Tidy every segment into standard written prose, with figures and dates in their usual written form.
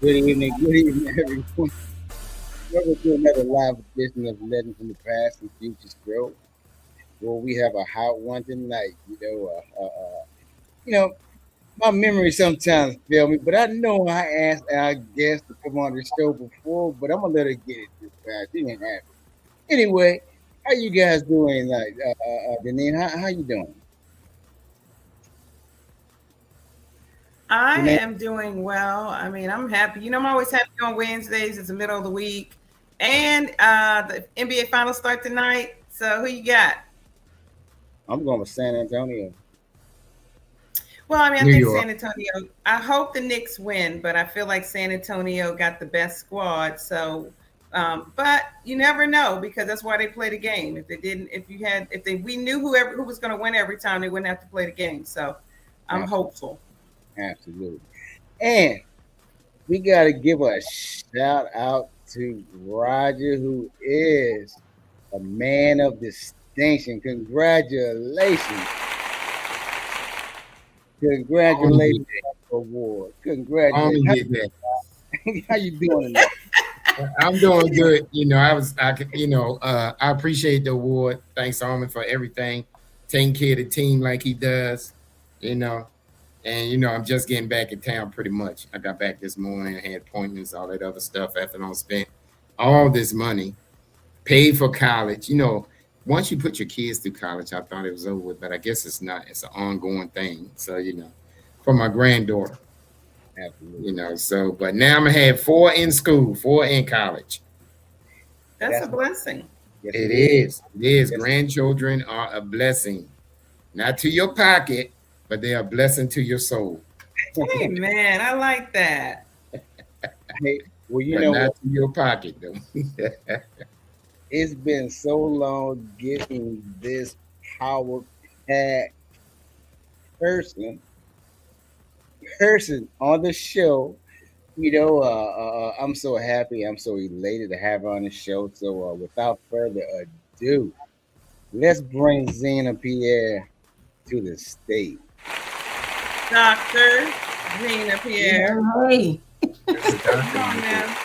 Good evening, everyone. Welcome to another live edition of Legends from the Past and Futures Growth. Well, we have a hot one tonight. You know, my memory sometimes fail me, but I know I asked our guest to come on the show before, but I'm gonna let her get it this time. She didn't have it. Anyway, how you guys doing tonight? Deneen, how you doing? I Deneen? am doing well. I mean, I'm happy. I'm always happy on Wednesdays. It's the middle of the week. And the NBA finals start tonight. So who you got? I'm going with San Antonio. Well, I mean, I New think York. San Antonio, I hope the Knicks win, but I feel like San Antonio got the best squad. So, but you never know because that's why they play the game. If they didn't, we knew who was going to win every time, they wouldn't have to play the game. So I'm hopeful. Absolutely. And we got to give a shout out to Roger, who is a man of distinction. Congratulations. Congratulations on the award. Congratulations. Only did that. How you doing tonight? I'm doing good. I appreciate the award. Thanks, Armin, for everything. Taking care of the team like he does, And I'm just getting back in town pretty much. I got back this morning, I had appointments, all that other stuff after I spent all this money, paid for college. Once you put your kids through college, I thought it was over with, but I guess it's not. It's an ongoing thing. So, for my granddaughter. Absolutely. But now I'm gonna have 4 in school, 4 in college. That's a blessing. Yes, It is. It is. Yes. Grandchildren are a blessing, not to your pocket, but they are a blessing to your soul. Hey, man, I like that. Hey, well, But not to your pocket, though. it's been so long getting this power pack person on the show. I'm so happy. I'm so elated to have her on the show. So, without further ado, let's bring Zina Pierre to the stage. Dr. Zina Pierre. Hey. Come on now.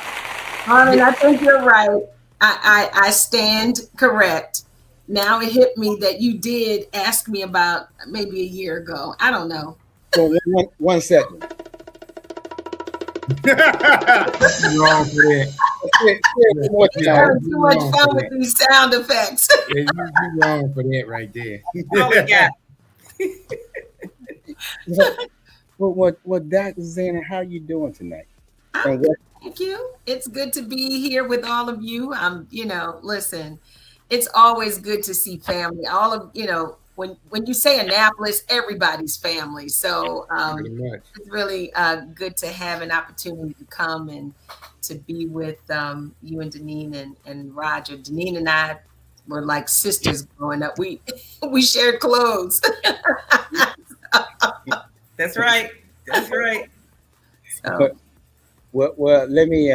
Armin, I think you're right. I stand correct. Now it hit me that you did ask me about maybe a year ago. I don't know. So, one second. You're wrong for that. Too much fun with these sound effects. Yeah, you're wrong for that right there. Oh, yeah. Well, Dr. Zana, how you doing tonight? Thank you. It's good to be here with all of you. Listen, it's always good to see family. All of, when you say Annapolis, everybody's family. So it's really good to have an opportunity to come and to be with you and Deneen and Roger. Deneen and I were like sisters growing up. We shared clothes. That's right. That's right. So. Well, let me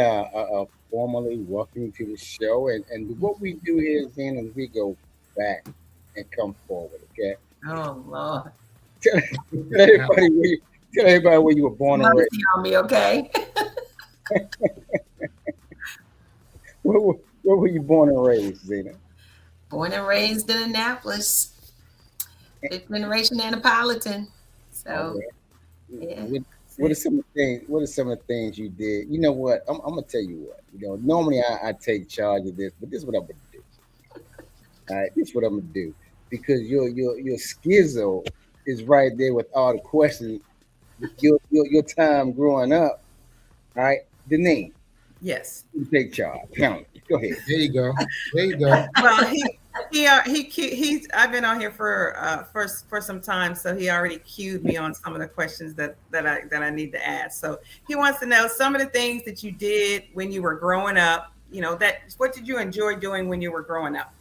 formally welcome you to the show. And what we do here is we go back and come forward, okay? Oh, Lord. Tell everybody where you were born and raised. On me, okay? Where were you born and raised, Zina? Born and raised in Annapolis. Fifth generation Annapolitan. So, yeah. What are some of the things you did? You know what? I'm gonna tell you what. Normally I take charge of this, but this is what I'm gonna do. All right, this is what I'm gonna do because your schizo is right there with all the questions. Your time growing up. All right, Deneen. Yes. You take charge. Go ahead. There you go. Well, he's. I've been on here for some time, so he already cued me on some of the questions that I need to ask. So he wants to know some of the things that you did when you were growing up. What did you enjoy doing when you were growing up?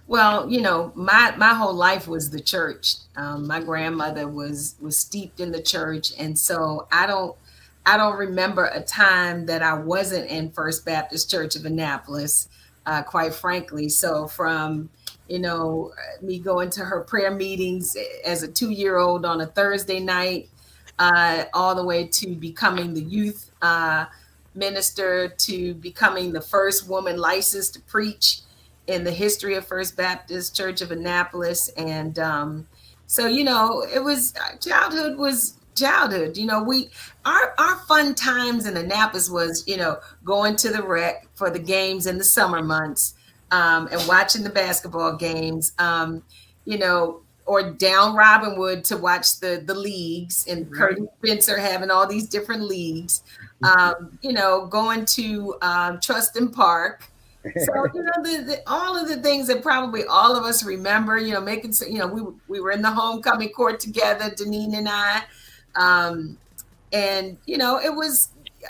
Well, my whole life was the church. My grandmother was steeped in the church, and so I don't remember a time that I wasn't in First Baptist Church of Annapolis, quite frankly. So from, me going to her prayer meetings as a 2-year-old on a Thursday night, all the way to becoming the youth minister, to becoming the first woman licensed to preach in the history of First Baptist Church of Annapolis. And so, it was, childhood was childhood. Our fun times in Annapolis was, going to the rec for the games in the summer months, and watching the basketball games, or down Robinwood to watch the leagues, and Curtis Spencer having all these different leagues, going to Truston Park. So, all of the things that probably all of us remember, making, we were in the homecoming court together, Deneen and I, and, it was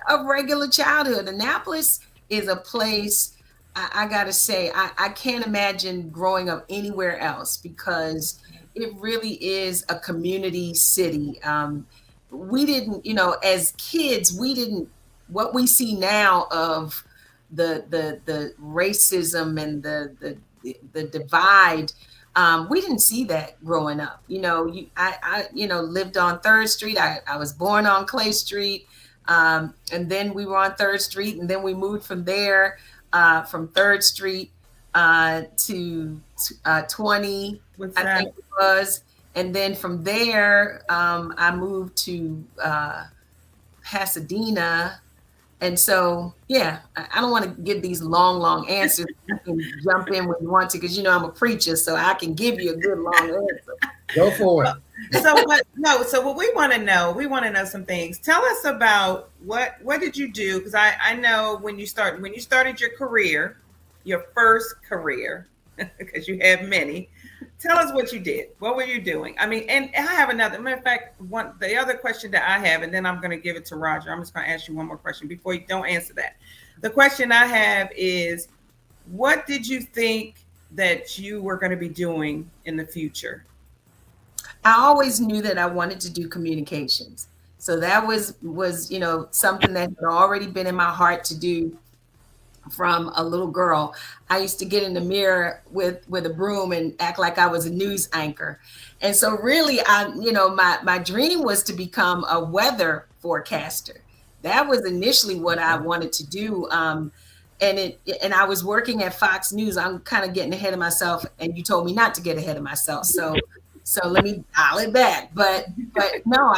a regular childhood. Annapolis is a place, I got to say, I can't imagine growing up anywhere else, because it really is a community city. We didn't, as kids, what we see now of the racism and the divide, we didn't see that growing up. I lived on 3rd Street. I was born on Clay Street, and then we were on 3rd Street, and then we moved from there, from 3rd Street to 20, I think it was. And then from there, I moved to Pasadena. And so, yeah, I don't want to give these long answers. You can jump in when you want to, because I'm a preacher, so I can give you a good long answer. Go for it. So what we want to know some things. Tell us about what did you do? Because I know when you started your career, your first career, because you have many. Tell us what you did. What were you doing? I mean, and I have another. Matter of fact, the other question that I have, and then I'm going to give it to Roger. I'm just going to ask you one more question before you don't answer that. The question I have is, what did you think that you were going to be doing in the future? I always knew that I wanted to do communications. So that was something that had already been in my heart to do from a little girl. I used to get in the mirror with a broom and act like I was a news anchor. And so really, my dream was to become a weather forecaster. That was initially what I wanted to do. And I was working at Fox News. I'm kind of getting ahead of myself, and you told me not to get ahead of myself. So let me dial it back. But no,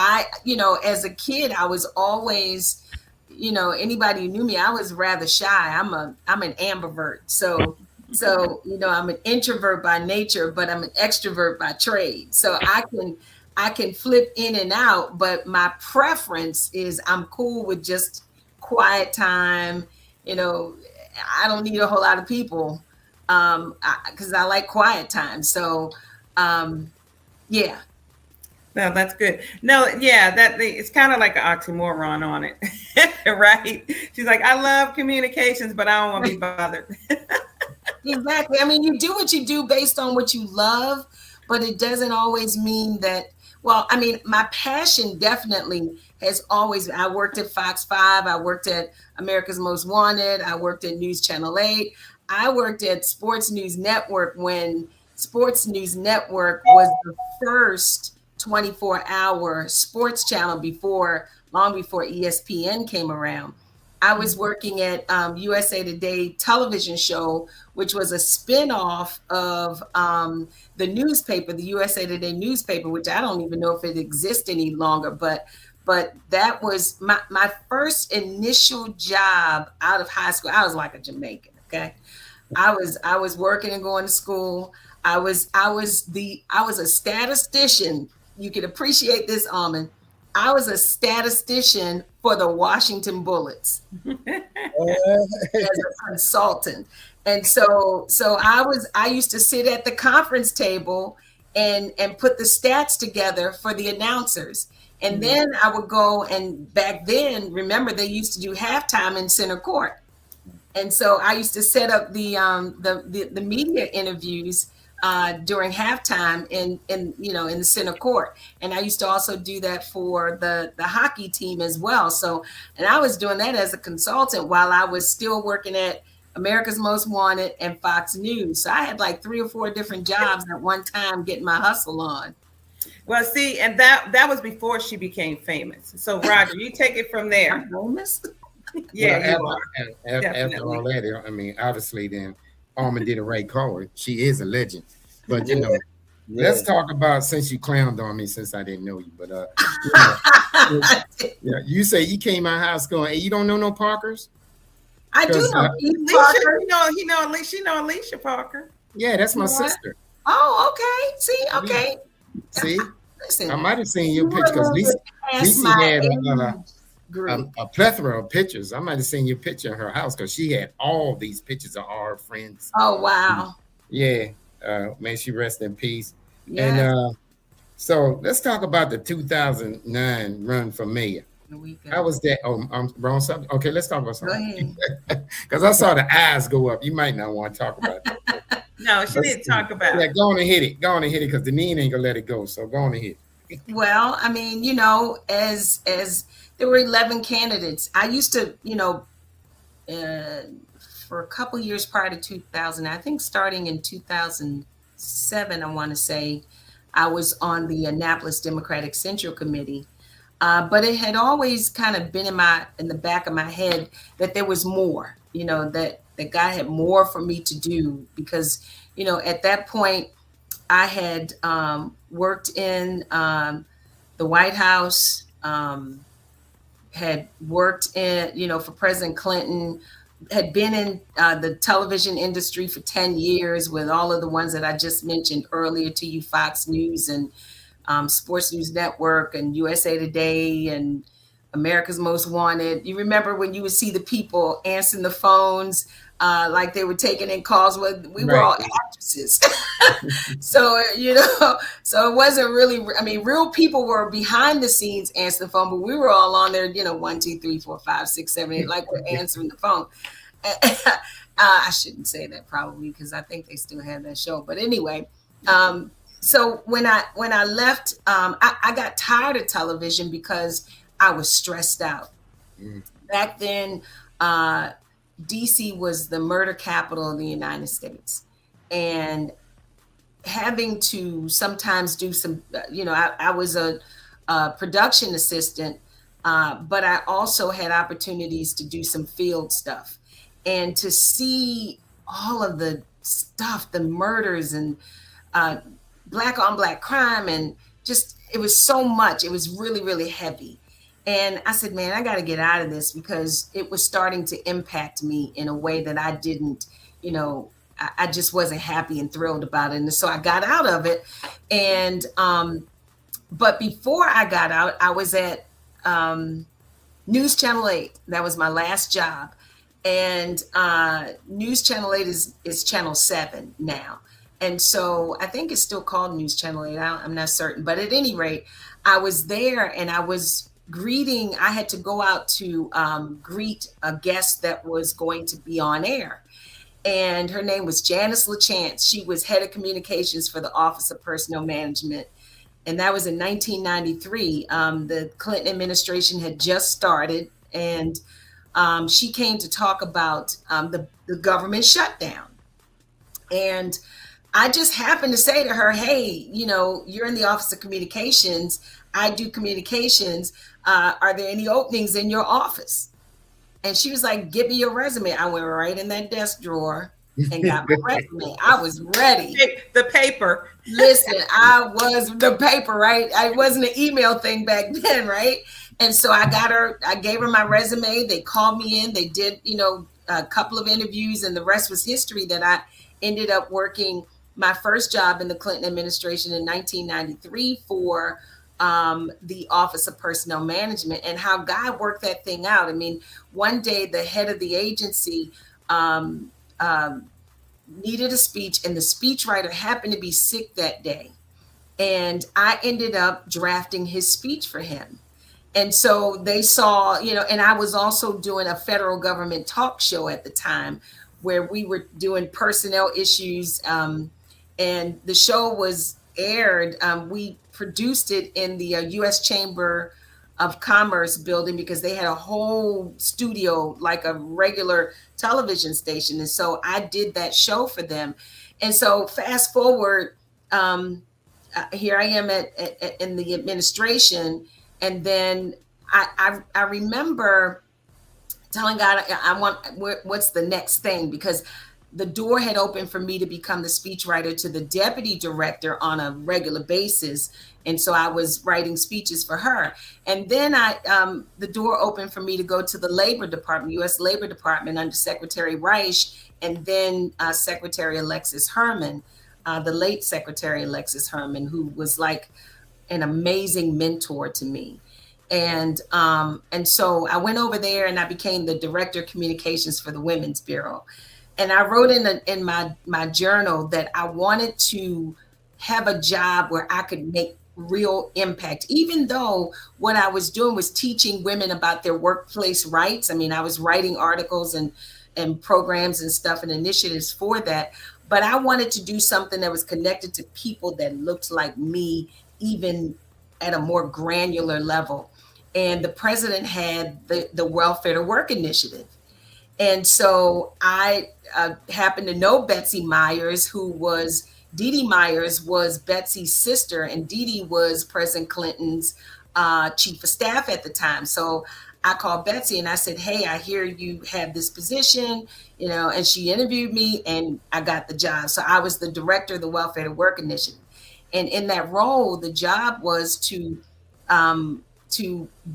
as a kid, I was always, anybody who knew me, I was rather shy. I'm an ambivert. So I'm an introvert by nature, but I'm an extrovert by trade. So I can flip in and out, but my preference is I'm cool with just quiet time. I don't need a whole lot of people, because I like quiet time. So, yeah. No, that's good. No, yeah, it's kind of like an oxymoron on it, right? She's like, I love communications, but I don't want to be bothered. Exactly. I mean, you do what you do based on what you love, but it doesn't always mean that. Well, I mean, my passion definitely has always. I worked at Fox 5. I worked at America's Most Wanted. I worked at News Channel 8. I worked at Sports News Network when Sports News Network was the first 24-hour sports channel long before ESPN came around. I was working at USA Today television show, which was a spinoff of the newspaper, the USA Today newspaper, which I don't even know if it exists any longer. But that was my first initial job out of high school. I was like a Jamaican, okay? I was working and going to school. I was a statistician. You can appreciate this, Almond. I was a statistician for the Washington Bullets as a consultant. And so I used to sit at the conference table and put the stats together for the announcers. And then I would go, and back then, remember, they used to do halftime in center court. And so I used to set up the media interviews during halftime in the center court. And I used to also do that for the hockey team as well. So, and I was doing that as a consultant while I was still working at America's Most Wanted and Fox News. So I had like 3 or 4 different jobs at one time getting my hustle on. Well, see, and that was before she became famous. So, Roger, you take it from there. I'm famous. Yeah, well, after all that, I mean, obviously, then Alma did a right call. She is a legend. But you know, let's talk about, since you clowned on me since I didn't know you. But yeah, you say you came out of high school and you don't know no Parkers? I do know Alicia. You know Alicia Parker. Yeah, that's my sister. Oh, okay. See, okay. See, listen, I might have seen your picture because Lisa had a plethora of pictures. I might have seen your picture in her house because she had all these pictures of our friends. Oh, wow. Yeah. May she rest in peace. Yes. And so let's talk about the 2009 run for mayor. How was that? Oh, I'm wrong something. Okay, let's talk about something. Because I saw the eyes go up. You might not want to talk about it. No, she didn't talk about it. Yeah, go on and hit it. Go on and hit it because the knee ain't gonna let it go. So go on and hit it. Well, I mean, you know, as there were 11 candidates, I used to, you know, for a couple years prior to 2000, I think starting in 2007, I want to say, I was on the Annapolis Democratic Central Committee. But it had always kind of been in the back of my head that there was more, you know, that God had more for me to do because, you know, at that point I had worked in the White House, had worked in, you know, for President Clinton, had been in the television industry for 10 years with all of the ones that I just mentioned earlier to you, Fox News and Sports News Network and USA Today and America's Most Wanted. You remember when you would see the people answering the phones like they were taking in calls with, we were all actresses. So, you know, so it wasn't really, I mean, real people were behind the scenes answering the phone, but we were all on there, you know, 1, 2, 3, 4, 5, 6, 7, 8, like we're answering the phone. I shouldn't say that probably because I think they still have that show. But anyway, so when I left, I got tired of television because I was stressed out. Back then, DC was the murder capital of the United States. And having to sometimes do some, you know, I was a production assistant, but I also had opportunities to do some field stuff. And to see all of the stuff, the murders and black on black crime, and just, it was so much. It was really, really heavy. And I said, man, I got to get out of this because it was starting to impact me in a way that I didn't, you know, I just wasn't happy and thrilled about it. And so I got out of it. And, but before I got out, I was at News Channel 8. That was my last job. And News Channel 8 is Channel 7 now. And so I think it's still called News Channel 8. I'm not certain. But at any rate, I was there and I was greeting. I had to go out to greet a guest that was going to be on air. And her name was Janice LaChance. She was head of communications for the Office of Personnel Management. And that was in 1993. The Clinton administration had just started. And she came to talk about the government shutdown. And I just happened to say to her, hey, you know, you're in the Office of Communications. I do communications. Are there any openings in your office? And she was like, give me your resume. I went right in that desk drawer and got my resume. I was ready. The paper. Listen, I was the paper, right? I wasn't an email thing back then, right? And so I gave her my resume. They called me in. They did, you know, a couple of interviews, and the rest was history. That I ended up working my first job in the Clinton administration in 1993 for the Office of Personnel Management, and how God worked that thing out. I mean, one day the head of the agency needed a speech, and the speechwriter happened to be sick that day. And I ended up drafting his speech for him. And so they saw, you know, and I was also doing a federal government talk show at the time where we were doing personnel issues. And the show was aired. We produced it in the U.S. Chamber of Commerce building because they had a whole studio like a regular television station. And so I did that show for them. And so fast forward, here I am in the administration, and then I remember telling God, I want, what's the next thing? Because the door had opened for me to become the speechwriter to the deputy director on a regular basis. And so I was writing speeches for her. And then the door opened for me to go to the Labor Department, U.S. Labor Department under Secretary Reich, and then Secretary Alexis Herman, the late Secretary Alexis Herman, who was like an amazing mentor to me. And so I went over there and I became the director of communications for the Women's Bureau. And I wrote in my journal that I wanted to have a job where I could make real impact, even though what I was doing was teaching women about their workplace rights. I mean, I was writing articles and programs and stuff and initiatives for that. But I wanted to do something that was connected to people that looked like me, even at a more granular level. And the president had the Welfare to Work initiative. And so I happened to know Betsy Myers, who was, Dee Dee Myers was Betsy's sister, and Dee Dee was President Clinton's chief of staff at the time. So I called Betsy and I said, hey, I hear you have this position, you know, and she interviewed me and I got the job. So I was the director of the Welfare to Work initiative. And in that role, the job was to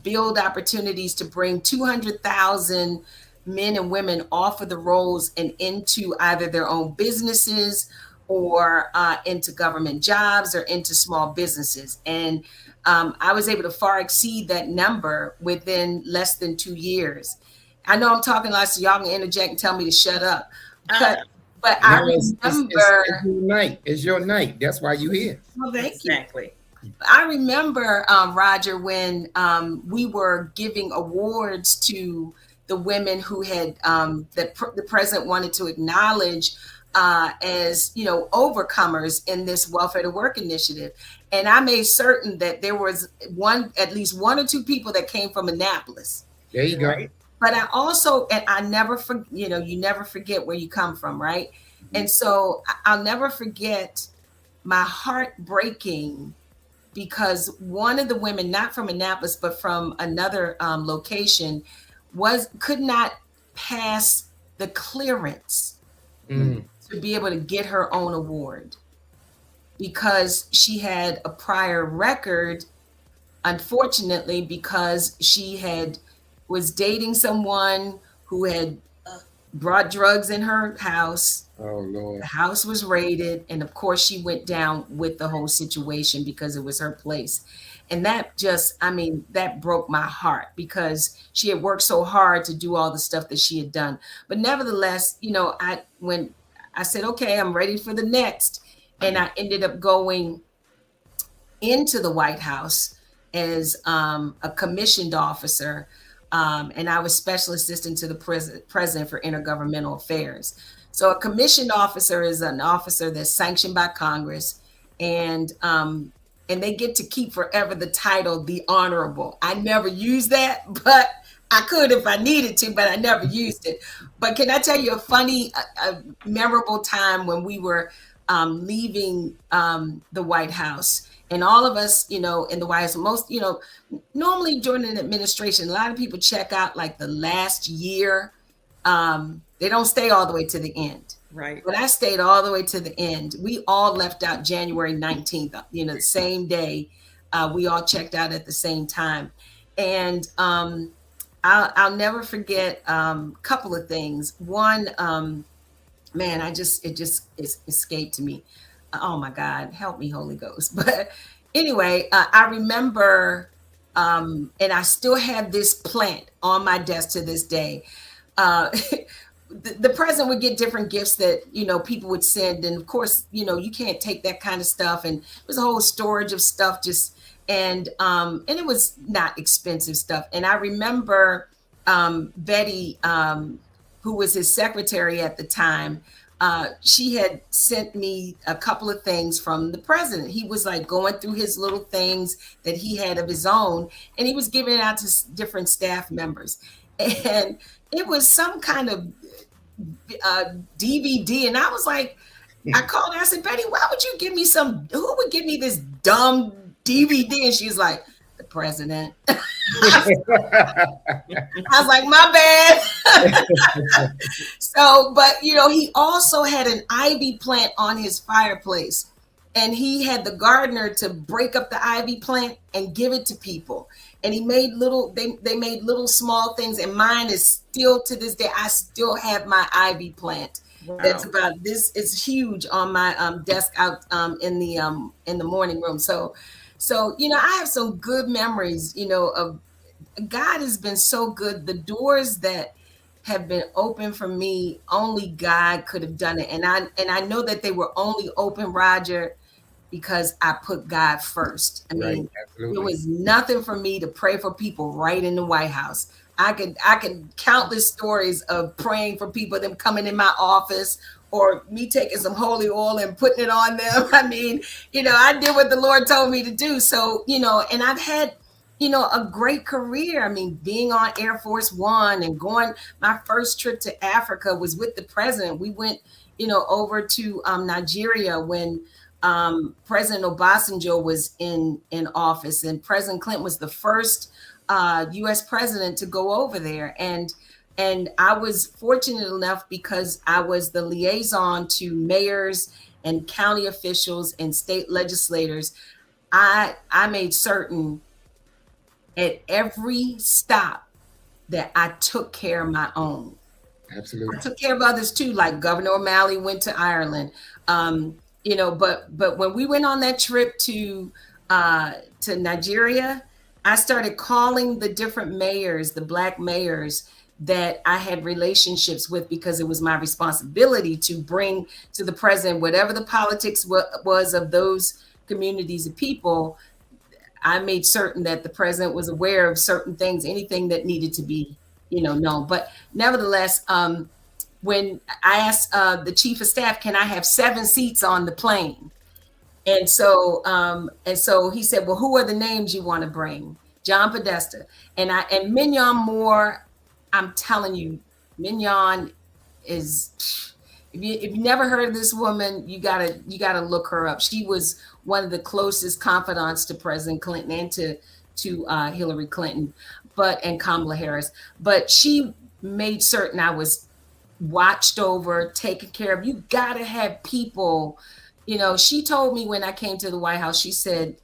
build opportunities to bring 200,000 men and women off of the rolls and into either their own businesses or into government jobs or into small businesses. And I was able to far exceed that number within less than 2 years. I know I'm talking lots, so y'all can interject and tell me to shut up. But I remember it's your night. That's why you're here. Well, thank Exactly. you. I remember, Roger, when we were giving awards to the women who had that the president wanted to acknowledge as, you know, overcomers in this Welfare to Work initiative. And I made certain that there was at least one or two people that came from Annapolis. There you go. Right. But I also, and I never, you know, you never forget where you come from, right? Mm-hmm. And so I'll never forget my heart breaking because one of the women, not from Annapolis, but from another location, could not pass the clearance to be able to get her own award because she had a prior record, unfortunately, because she was dating someone who had brought drugs in her house. Oh, Lord. The house was raided. And of course, she went down with the whole situation because it was her place. And that that broke my heart because she had worked so hard to do all the stuff that she had done. But nevertheless, you know, when I said, okay, I'm ready for the next. And I ended up going into the White House as a commissioned officer. And I was special assistant to the president for intergovernmental affairs. So a commissioned officer is an officer that's sanctioned by Congress, and they get to keep forever the title, the honorable. I never used that, but I could if I needed to, but I never used it. But can I tell you a funny, memorable time when we were leaving the White House? And all of us, you know, in the White House, most, you know, normally during an administration, a lot of people check out like the last year. They don't stay all the way to the end. Right. But I stayed all the way to the end. We all left out January 19th, you know, the same day. We all checked out at the same time. And I'll never forget a couple of things. One, man, it just escaped me. Oh my God, help me, Holy Ghost. But anyway, I remember, and I still have this plant on my desk to this day. The president would get different gifts that, you know, people would send. And of course, you know, you can't take that kind of stuff. And it was a whole storage of stuff and it was not expensive stuff. And I remember Betty, who was his secretary at the time, she had sent me a couple of things from the president. He was like going through his little things that he had of his own, and he was giving it out to different staff members. And it was some kind of DVD. And I was like, I called her. I said, Betty, why would you give me who would give me this dumb DVD? And she's like, the president. I was like, my bad. So, but he also had an ivy plant on his fireplace, and he had the gardener to break up the ivy plant and give it to people. And he made they made little small things, and mine is still to this day. I still have my ivy plant. Wow. That's about this. It's huge on my desk out in the morning room. So I have some good memories. Of God has been so good. The doors that have been open for me, only God could have done it. And I know that they were only open, Roger, because I put God first. I mean, there was nothing for me to pray for people right in the White House. I could countless stories of praying for people, them coming in my office, or me taking some holy oil and putting it on them. I mean, I did what the Lord told me to do. So, and I've had, a great career. I mean, being on Air Force One and my first trip to Africa was with the president. We went, over to Nigeria when President Obasanjo was in office, and President Clinton was the first U.S. president to go over there. And I was fortunate enough because I was the liaison to mayors and county officials and state legislators. I made certain at every stop that I took care of my own. Absolutely. I took care of others too, like Governor O'Malley went to Ireland. But when we went on that trip to Nigeria, I started calling the different mayors, the Black mayors that I had relationships with, because it was my responsibility to bring to the president whatever the politics was of those communities of people. I made certain that the president was aware of certain things, anything that needed to be, known. But nevertheless, when I asked the chief of staff, can I have 7 seats on the plane? And so he said, well, who are the names you want to bring? John Podesta. And Mignon Moore, I'm telling you, Mignon is, if you never heard of this woman, you gotta look her up. She was one of the closest confidants to President Clinton and to Hillary Clinton, and Kamala Harris. But she made certain I was watched over, taken care of. You gotta have people. She told me when I came to the White House, she said,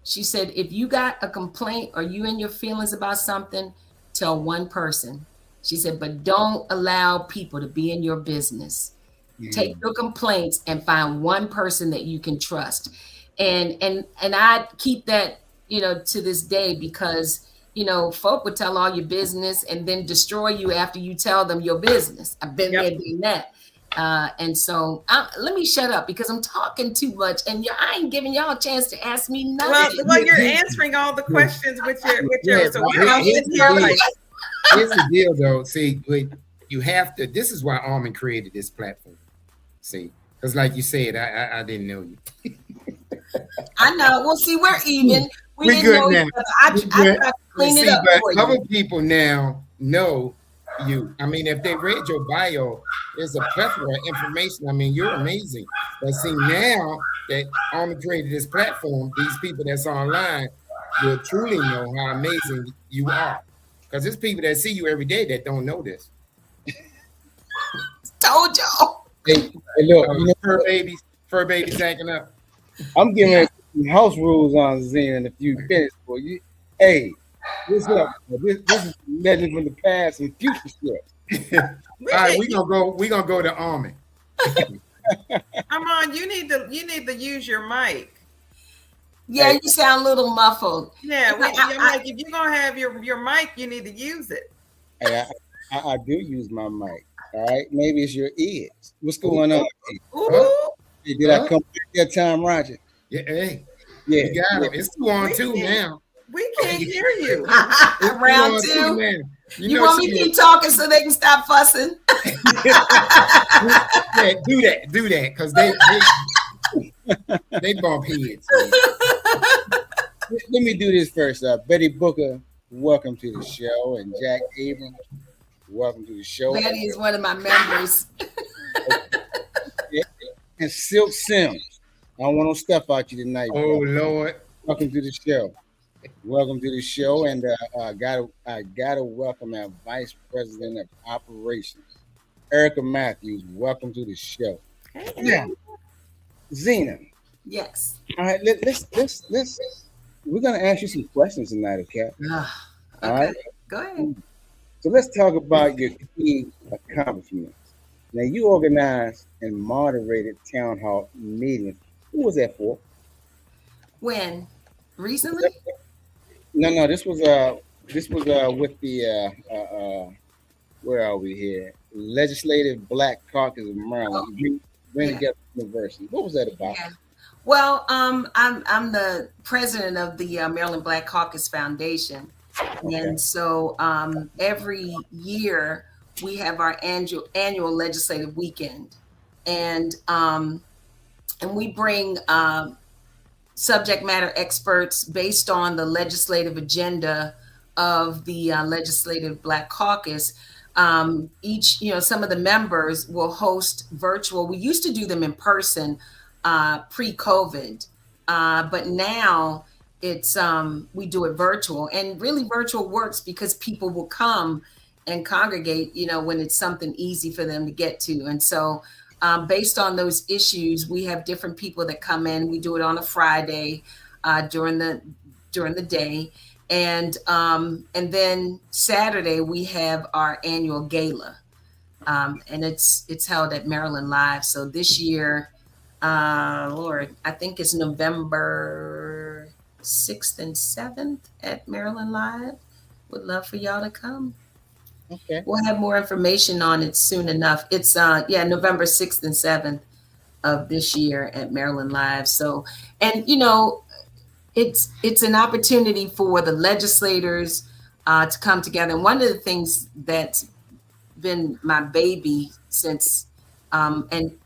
if you got a complaint or you in your feelings about something, tell one person. She said, but don't allow people to be in your business. Mm-hmm. Take your complaints and find one person that you can trust. And I keep that, to this day, because, folk would tell all your business and then destroy you after you tell them your business. I've been there doing that. And so let me shut up because I'm talking too much, and I ain't giving y'all a chance to ask me nothing. Well, you're answering all the questions with your so here's the deal though. See, you have to, this is why Almond created this platform. See, because like you said, I didn't know you. I know. Well, see, we're even. We're good now. I try to clean it up for you. Other people now know you. I mean, if they read your bio, there's a plethora of information. I mean, you're amazing. But see, now that Almond created this platform, these people that's online will truly know how amazing you are. Because there's people that see you every day that don't know this. Told y'all. Hey, look, fur babies acting up. I'm giving house rules on Zina in a few minutes for you. Hey, what's up? This is legend from the past and future stuff. All right, we're gonna go to Almond. Armand, you need to use your mic. Yeah, you sound a little muffled. Yeah, I'm like, if you're gonna have your mic, you need to use it. Hey, I do use my mic. All right, maybe it's your ears. What's going on? Ooh. Hey, did I come back that time, Roger? Yeah, hey. Yeah, you got it. It's 2-on-2 now. We can't hear you. Round 2. You want me to keep talking so they can stop fussing? Yeah, do that, because they bump heads. Let me do this first. Betty Booker, welcome to the show, and Jack Abrams, welcome to the show. Betty is one of my members. and Silk Sims. I don't want no stuff out you tonight, Oh brother. Lord. Welcome to the show. Welcome to the show, and I gotta welcome our Vice President of Operations, Erica Matthews. Welcome to the show. Hey, Now, Zina. Yes. All right, let's. We're gonna ask you some questions tonight, okay? All Okay. right. Go ahead. So let's talk about your key accomplishments. Now, you organized and moderated town hall meetings. Who was that for? When? Recently? No. This was with the where are we here? Legislative Black Caucus of Maryland. Bring Yeah. together university. What was that about? Yeah. Well, I'm the president of the Maryland Black Caucus Foundation, and so every year we have our annual legislative weekend, and we bring subject matter experts based on the legislative agenda of the Legislative Black Caucus. Each, some of the members will host virtual. We used to do them in person pre-COVID, but now it's we do it virtual, and really virtual works because people will come and congregate, when it's something easy for them to get to. And so based on those issues, we have different people that come in. We do it on a Friday during the day. And then Saturday we have our annual gala, and it's held at Maryland Live. So this year, Lord, I think it's November 6th and 7th at Maryland Live. Would love for y'all to come. Okay. We'll have more information on it soon enough. It's November 6th and 7th of this year at Maryland Live. So, and it's an opportunity for the legislators to come together. And one of the things that's been my baby since, and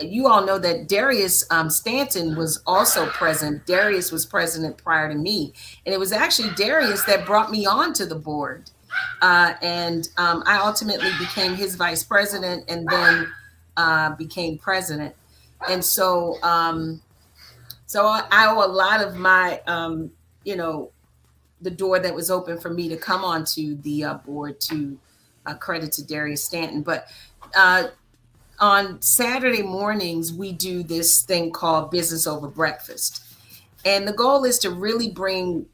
you all know that Darius Stanton was also present. Darius was president prior to me. And it was actually Darius that brought me onto the board. And I ultimately became his vice president and then became president. And so, so I owe a lot of my, the door that was open for me to come onto the board to credit to Darius Stanton. But on Saturday mornings, we do this thing called Business Over Breakfast. And the goal is to really bring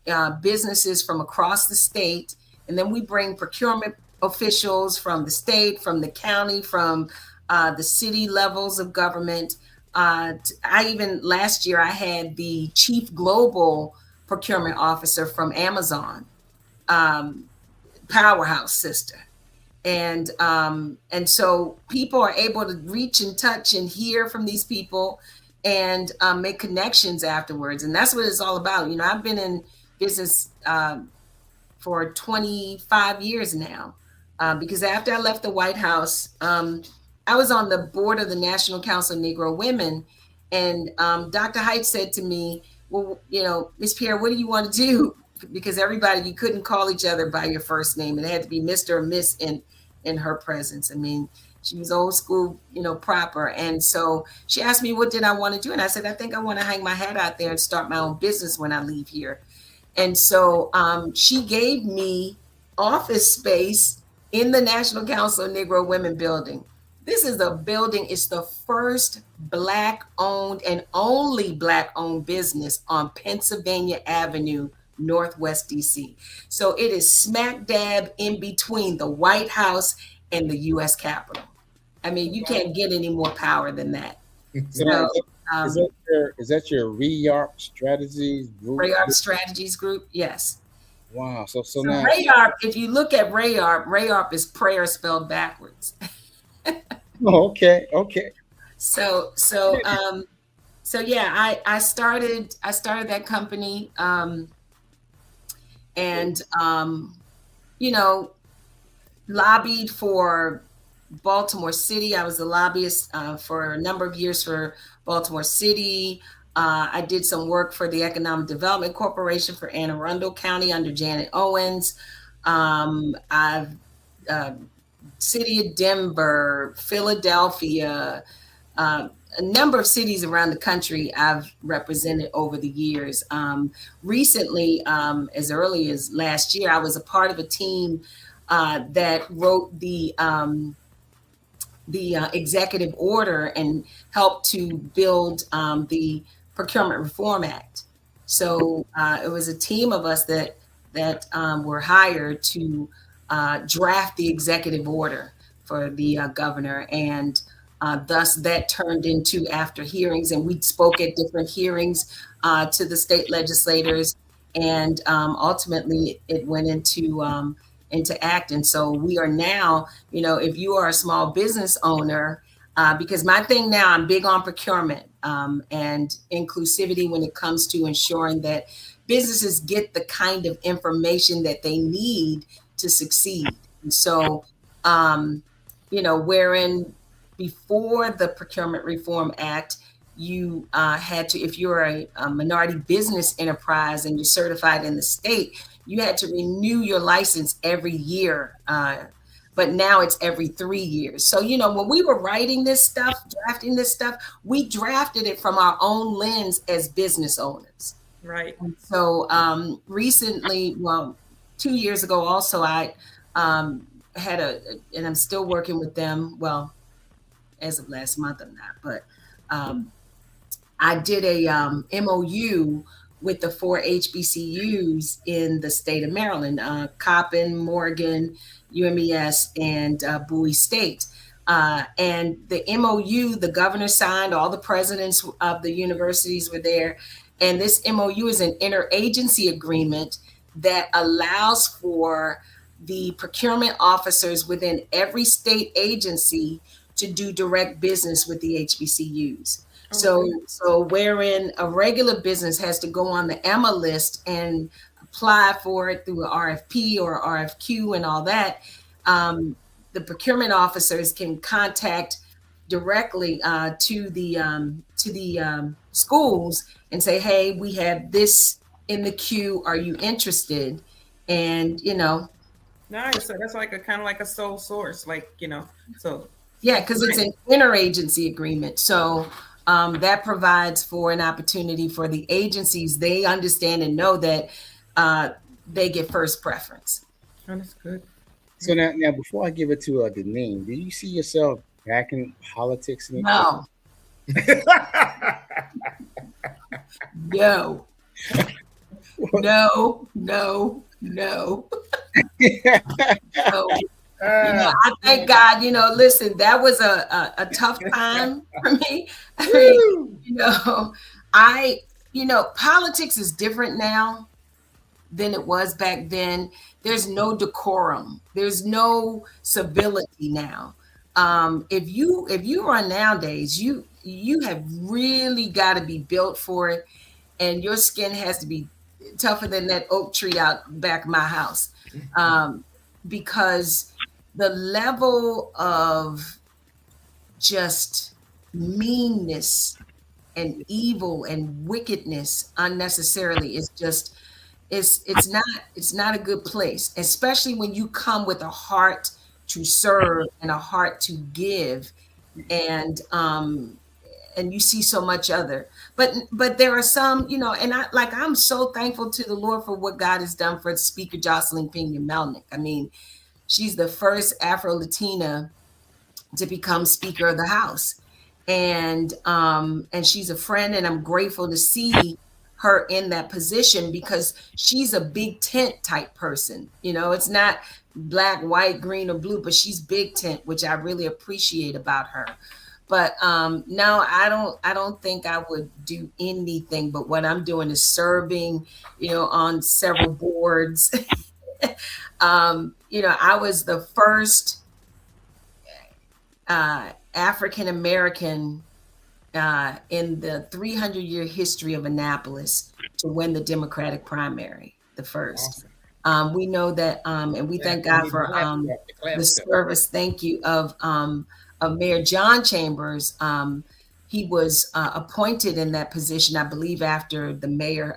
businesses from across the state. And then we bring procurement officials from the state, from the county, from the city levels of government. Last year, I had the chief global procurement officer from Amazon, powerhouse sister. And so people are able to reach and touch and hear from these people and make connections afterwards. And that's what it's all about. I've been in business for 25 years now, because after I left the White House, I was on the board of the National Council of Negro Women. And Dr. Height said to me, well, Miss Pierre, what do you want to do? Because you couldn't call each other by your first name. It had to be Mr. or Miss in her presence. I mean, she was old school, proper. And so she asked me, what did I want to do? And I said, I think I want to hang my hat out there and start my own business when I leave here. And so she gave me office space in the National Council of Negro Women building. This is a building. It's the first Black-owned and only Black-owned business on Pennsylvania Avenue, Northwest DC. So it is smack dab in between the White House and the U.S. Capitol. I mean, you can't get any more power than that. So, is that your Reyarp Strategies group? Reyarp Strategies group, yes. Wow. So now Reyarp, if you look at Reyarp is prayer spelled backwards. Oh, okay. So yeah, I started that company, and lobbied for Baltimore City. I was a lobbyist for a number of years for Baltimore City. I did some work for the Economic Development Corporation for Anne Arundel County under Janet Owens. I've City of Denver, Philadelphia, a number of cities around the country I've represented over the years. Recently, as early as last year, I was a part of a team that wrote the executive order and helped to build the Procurement Reform Act. So it was a team of us that were hired to draft the executive order for the governor, and thus that turned into, after hearings, and we spoke at different hearings to the state legislators, and ultimately it went into act. And so we are now, if you are a small business owner, because my thing now, I'm big on procurement and inclusivity when it comes to ensuring that businesses get the kind of information that they need to succeed. And so, wherein before the Procurement Reform Act, you had to, if you're a minority business enterprise and you're certified in the state, you had to renew your license every year. But now it's every 3 years. So, when we were writing this stuff, drafting this stuff, we drafted it from our own lens as business owners. Right. And so recently, 2 years ago also, I had and I'm still working with them. Well, as of last month, I'm not, but I did a MOU with the 4 HBCUs in the state of Maryland, Coppin, Morgan, UMES, and Bowie State. And the MOU, the governor signed, all the presidents of the universities were there. And this MOU is an interagency agreement that allows for the procurement officers within every state agency to do direct business with the HBCUs. Okay. So wherein a regular business has to go on the Emma list and apply for it through an RFP or RFQ and all that, the procurement officers can contact directly to the schools and say, hey, we have this in the queue. Are you interested? And, Nice. So that's like a kind of like a sole source, so. Yeah, because it's an interagency agreement. So that provides for an opportunity for the agencies. They understand and know that they get first preference. Oh, that's good. So now before I give it to Deneen, do you see yourself back in politics? No. No. No. No. I thank God, listen, that was a tough time for me. I mean, politics is different now than it was back then. There's no decorum. There's no civility now. If you run nowadays, you have really got to be built for it, and your skin has to be tougher than that oak tree out back of my house, because the level of just meanness and evil and wickedness unnecessarily is just, it's not a good place, especially when you come with a heart to serve and a heart to give, and you see so much other. But there are some, and I'm so thankful to the Lord for what God has done for Speaker Jocelyn Pena Melnick. I mean, she's the first Afro-Latina to become Speaker of the House. And she's a friend, and I'm grateful to see her in that position because she's a big tent type person. It's not black, white, green, or blue, but she's big tent, which I really appreciate about her. But no, I don't think I would do anything, but what I'm doing is serving, on several boards. I was the first African American in the 300-year history of Annapolis to win the Democratic primary, the first. Awesome. We know that, and we thank God for the service. Thank you of Mayor John Chambers. He was appointed in that position, I believe, after the mayor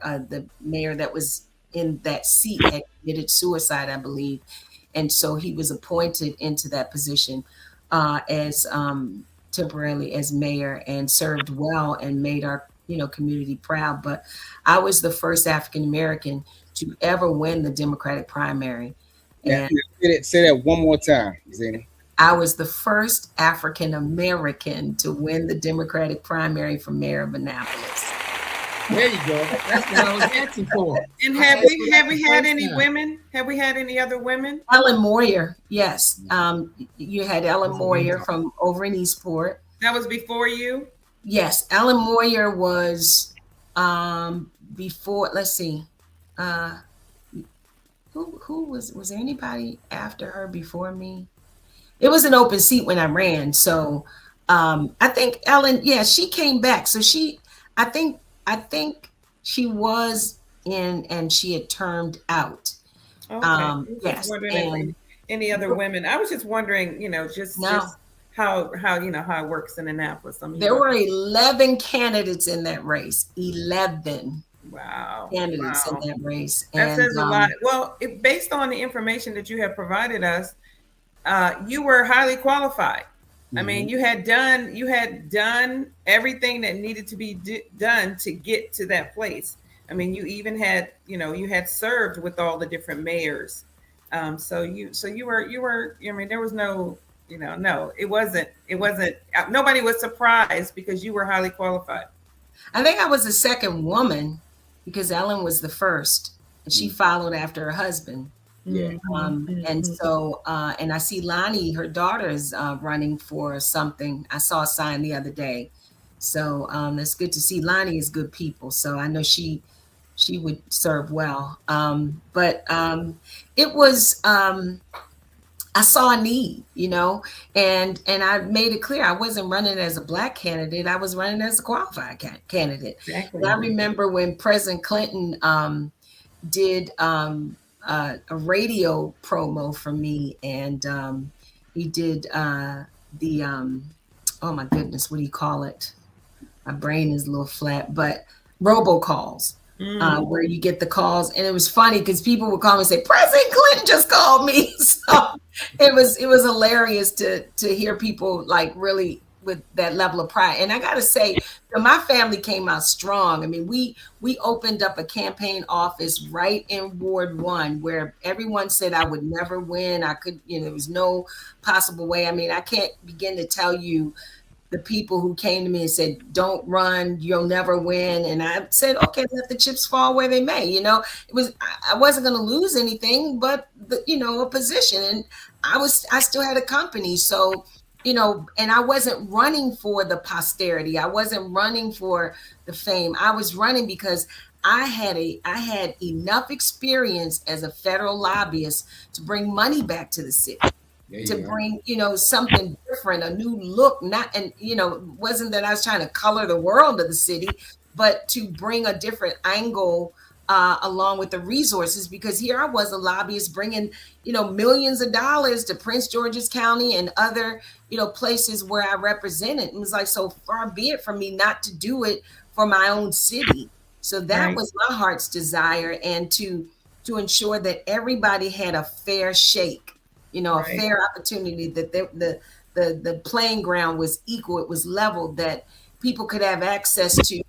that was in that seat had committed suicide, I believe. And so he was appointed into that position as temporarily as mayor and served well and made our, community proud. But I was the first African American to ever win the Democratic primary. And say that one more time, Zina. I was the first African American to win the Democratic primary for mayor of Annapolis. There you go. That's what I was asking for. And have we had any women? Have we had any other women? Ellen Moyer, yes. You had Ellen Moyer from over in Eastport. That was before you? Yes, Ellen Moyer was before. Let's see, who was there anybody after her before me? It was an open seat when I ran, so I think Ellen. Yeah, she came back. So I think she was in and she had termed out. Okay. Yes. And any other women? I was just wondering, just how it works in Annapolis. There were 11 candidates in that race. 11. Wow. Candidates in that race. That says a lot. Well, based on the information that you have provided us, you were highly qualified. I mean, you had done everything that needed to be done to get to that place. I mean, you even had, you had served with all the different mayors. So you were, I mean, there was no, no, it wasn't, nobody was surprised because you were highly qualified. I think I was the second woman because Ellen was the first and she followed after her husband. Yeah. And so, and I see Lonnie, her daughter is running for something. I saw a sign the other day. So it's good to see. Lonnie is good people. So I know she would serve well. But it was, I saw a need, and I made it clear I wasn't running as a Black candidate. I was running as a qualified candidate. Exactly. And I remember when President Clinton did a radio promo for me, and he did oh my goodness, what do you call it? My brain is a little flat, but robocalls. Where you get the calls, and it was funny because people would call me and say, President Clinton just called me. So it was hilarious to hear people like really with that level of pride. And I gotta say, my family came out strong. I mean, we opened up a campaign office right in Ward 1 where everyone said I would never win. I could, there was no possible way. I mean, I can't begin to tell you the people who came to me and said, don't run, you'll never win. And I said, okay, let the chips fall where they may. I wasn't going to lose anything, but a position. And I still had a company. So, and I wasn't running for the posterity. I wasn't running for the fame. I was running because I had enough experience as a federal lobbyist to bring money back to the city. To bring, something different, a new look, wasn't that I was trying to color the world of the city, but to bring a different angle along with the resources, because here I was a lobbyist bringing, millions of dollars to Prince George's County and other, places where I represented. It was like, so far be it from me not to do it for my own city. So that was my heart's desire, and to ensure that everybody had a fair shake. A fair opportunity, that the playing ground was equal, it was level, that people could have access to,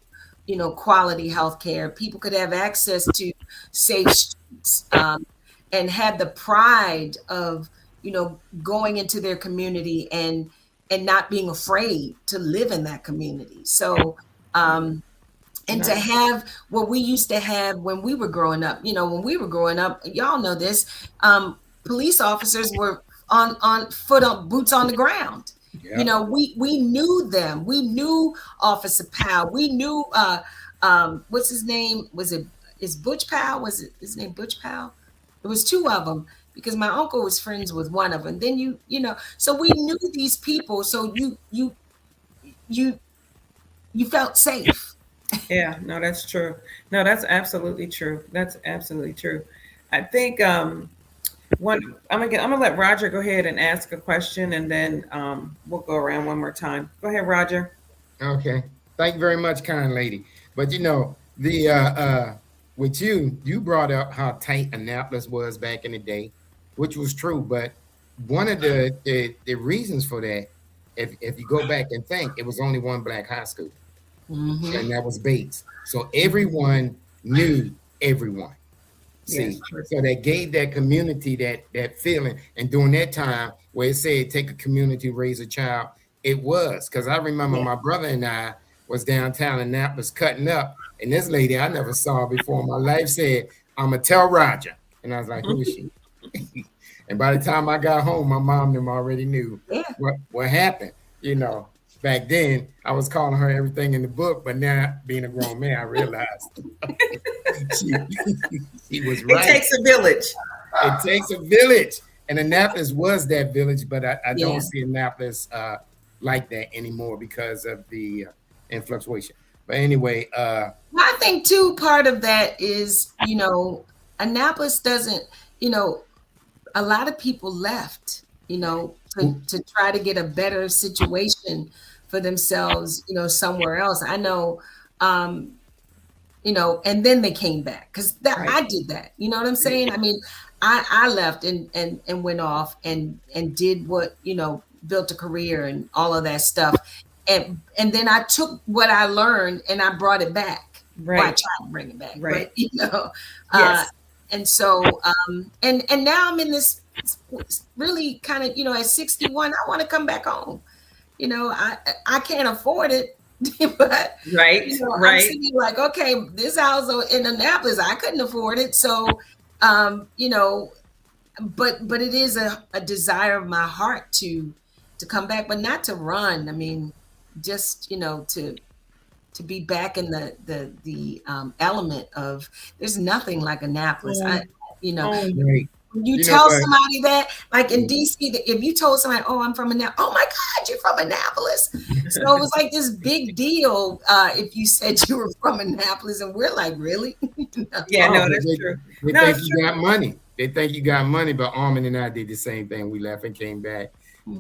quality health care, people could have access to safe streets, and had the pride of, going into their community and not being afraid to live in that community. So, and to have what we used to have when we were growing up, y'all know this, police officers were on foot, on boots on the ground. Yeah. We knew them. We knew Officer Powell. We knew what's his name? Is Butch Powell? Was it his name Butch Powell? There was two of them because my uncle was friends with one of them. Then so we knew these people. So you felt safe. Yeah, no, that's true. No, that's absolutely true. That's absolutely true. I think I'm gonna let Roger go ahead and ask a question, and then we'll go around one more time. Go ahead, Roger. Okay, thank you very much, kind lady. But with you brought up how tight Annapolis was back in the day, which was true. But one of the reasons for that if you go back and think, it was only one black high school, and that was Bates. So everyone knew everyone. See, so that gave that community that feeling. And during that time where it said take a community, raise a child, it was. Because I remember my brother and I was downtown in Annapolis cutting up, and this lady I never saw before in my life said, "I'm gonna tell Roger." And I was like, "Who is she?" And by the time I got home, my mom them already knew what happened. You know, back then I was calling her everything in the book, but now being a grown man, I realized she was right. It takes a village. It takes a village, and Annapolis was that village, but I don't see Annapolis like that anymore because of the influctuation. But anyway, I think too, part of that is, you know, Annapolis doesn't, you know, a lot of people left, you know, to try to get a better situation for themselves, you know, somewhere else. I know, you know, and then they came back because I did that. You know what I'm saying? I mean, I left and went off and did what, you know, built a career and all of that stuff. And then I took what I learned and I brought it back. Right. Well, I tried to bring it back. Right. But, you know, and so, and now I'm in this really kind of, you know, at 61, I want to come back home. You know, I can't afford it, but you know, I'm sitting like, okay, this house in Annapolis, I couldn't afford it. So, you know, but it is a desire of my heart to come back, but not to run. I mean, just, you know, to be back in the element of, there's nothing like Annapolis. You know, when you tell somebody that, like in DC, if you told somebody, oh, I'm from Annapolis, oh my God, you're from Annapolis. So it was like this big deal if you said you were from Annapolis, and we're like, really? That's true. They think you got money. They think you got money, but Armin and I did the same thing. We left and came back,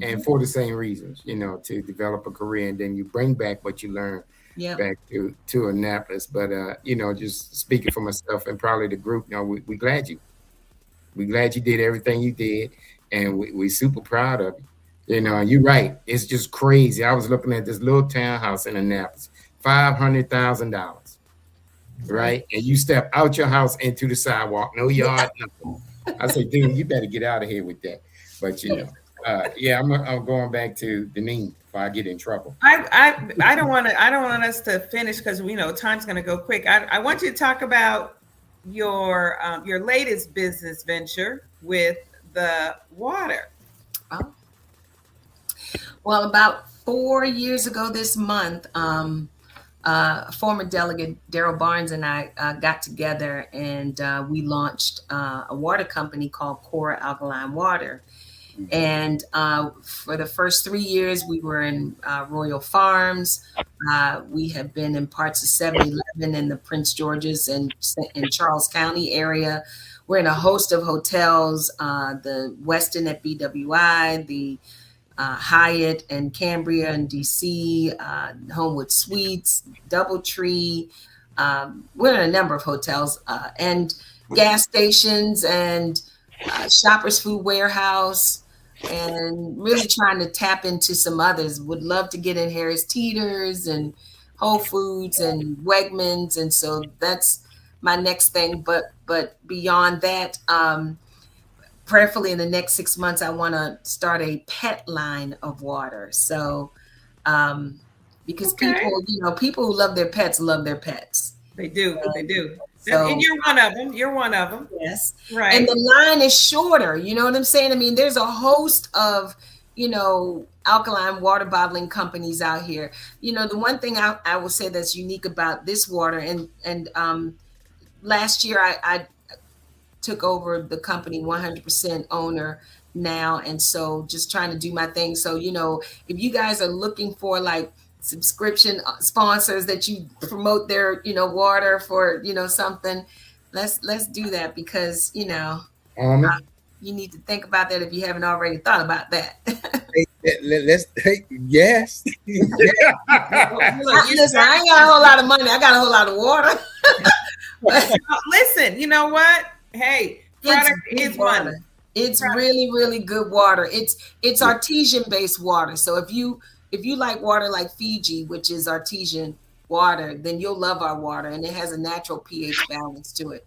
and for the same reasons, you know, to develop a career, and then you bring back what you learned back to Annapolis. But you know, just speaking for myself and probably the group, you know, we glad you did everything you did, and we super proud of you. You know, you're right. It's just crazy. I was looking at this little townhouse in Annapolis, $500,000, right? And you step out your house into the sidewalk, no yard, nothing. I say, dude, you better get out of here with that. But you know, I'm going back to Deneen before I get in trouble. I don't want us to finish because we know time's going to go quick. I want you to talk about your latest business venture with the water. Oh. Well, about 4 years ago this month, former delegate Daryl Barnes and I got together and we launched a water company called Quora Alkaline Water. And for the first 3 years, we were in Royal Farms. We have been in parts of 7-Eleven in the Prince George's and in Charles County area. We're in a host of hotels, the Westin at BWI, the Hyatt and Cambria in DC, Homewood Suites, Doubletree. We're in a number of hotels and gas stations and Shoppers Food Warehouse, and really trying to tap into some others. Would love to get in Harris Teeter's and Whole Foods and Wegmans, and so that's my next thing. But beyond that, prayerfully in the next 6 months, I want to start a pet line of water. So because people, you know, people who love their pets love their pets. They do. So, and you're one of them. You're one of them. Yes. Right. And the line is shorter. You know what I'm saying? I mean, there's a host of, you know, alkaline water bottling companies out here. You know, the one thing I will say that's unique about this water, and last year I took over the company, 100% owner now. And so just trying to do my thing. So, you know, if you guys are looking for like subscription sponsors that you promote their, you know, water for, you know, something, let's do that, because, you know, you need to think about that if you haven't already thought about that. Yes. Listen, I ain't got a whole lot of money. I got a whole lot of water. Listen, you know what? Hey, product is money. It's really, really good water. It's artesian based water. So if you like water like Fiji, which is artesian water, then you'll love our water, and it has a natural pH balance to it.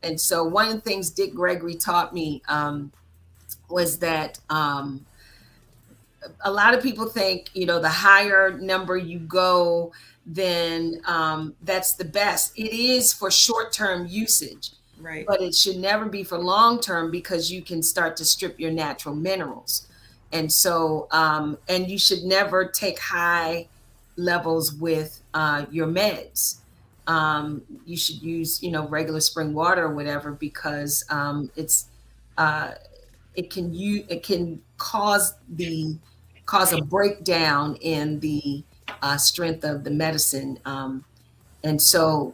And so one of the things Dick Gregory taught me was that a lot of people think, the higher number you go, then that's the best. It is for short-term usage, right? But it should never be for long-term, because you can start to strip your natural minerals. And so, and you should never take high levels with your meds. You should use, regular spring water or whatever, because it can cause a breakdown in the strength of the medicine. And so,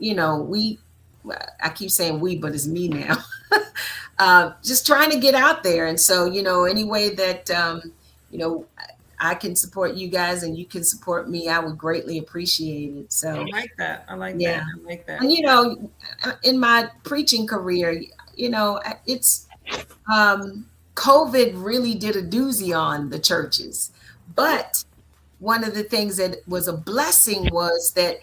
I keep saying we, but it's me now. Just trying to get out there. And so, any way that, I can support you guys and you can support me, I would greatly appreciate it. So I like that. I like that. And, in my preaching career, it's, COVID really did a doozy on the churches. But one of the things that was a blessing was that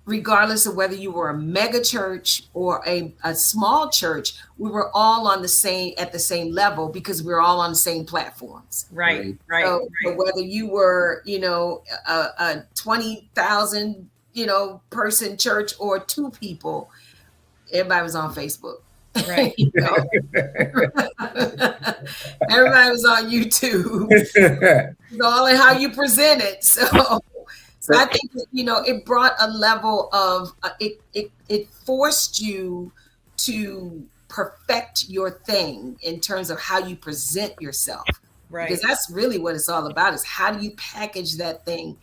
regardless of whether you were a mega church or a small church, we were all at the same level, because we were all on the same platforms. Right. So whether you were, a 20,000, person church or 2 people, everybody was on Facebook. Right. Everybody was on YouTube. It's all in how you present it. So I think that, it brought a level of it forced you to perfect your thing in terms of how you present yourself. Right. Because that's really what it's all about, is how do you package that thing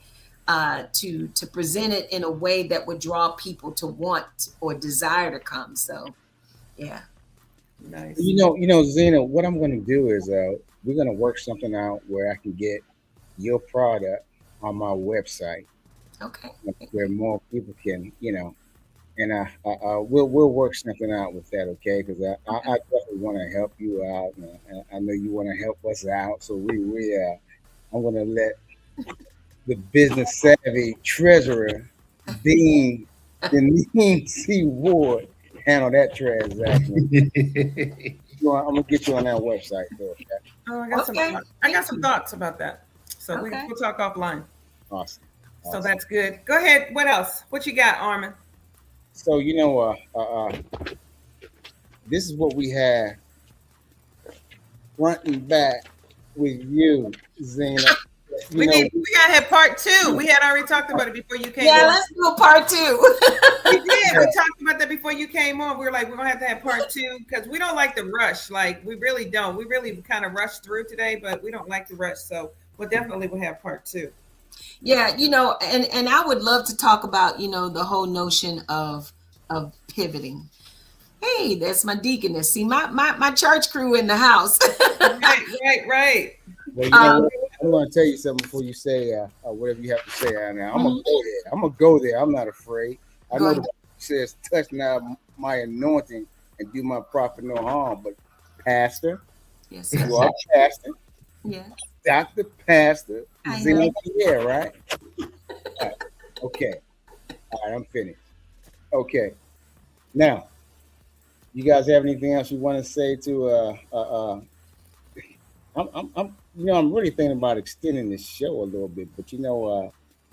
to present it in a way that would draw people to want or desire to come. So yeah. Nice. Zina, what I'm going to do is we're going to work something out where I can get your product on my website. Okay. Where more people can, and we'll work something out with that, okay? Because I definitely want to help you out, and I know you want to help us out. So I'm going to let the business savvy treasurer, Dean C. Ward, handle that transaction. I'm gonna get you on that website, though. Okay? Oh, I got some thoughts about that. So we'll talk offline. Awesome. So that's good. Go ahead. What else? What you got, Armin? So this is what we had front and back with you, Zina. We gotta have part 2. We had already talked about it before you came on. Yeah, let's do a part 2. We did. We talked about that before you came on. We were like, we're gonna have to have part 2, because we don't like the rush. Like, we really don't. We really kind of rushed through today, but we don't like the rush. So we'll definitely have part 2. Yeah, and I would love to talk about, the whole notion of pivoting. Hey, that's my deaconess. See, my church crew in the house. Right. Well, I'm going to tell you something before you say whatever you have to say right now. I'm going to go there. I'm going to go there. I'm not afraid. I know the Bible says, touch not my anointing and do my prophet no harm. But pastor, yes, you are pastor. Yes. Dr. Pastor Zina Pierre, right? Right? Okay. All right, I'm finished. Okay. Now, you guys have anything else you want to say to I'm really thinking about extending the show a little bit, but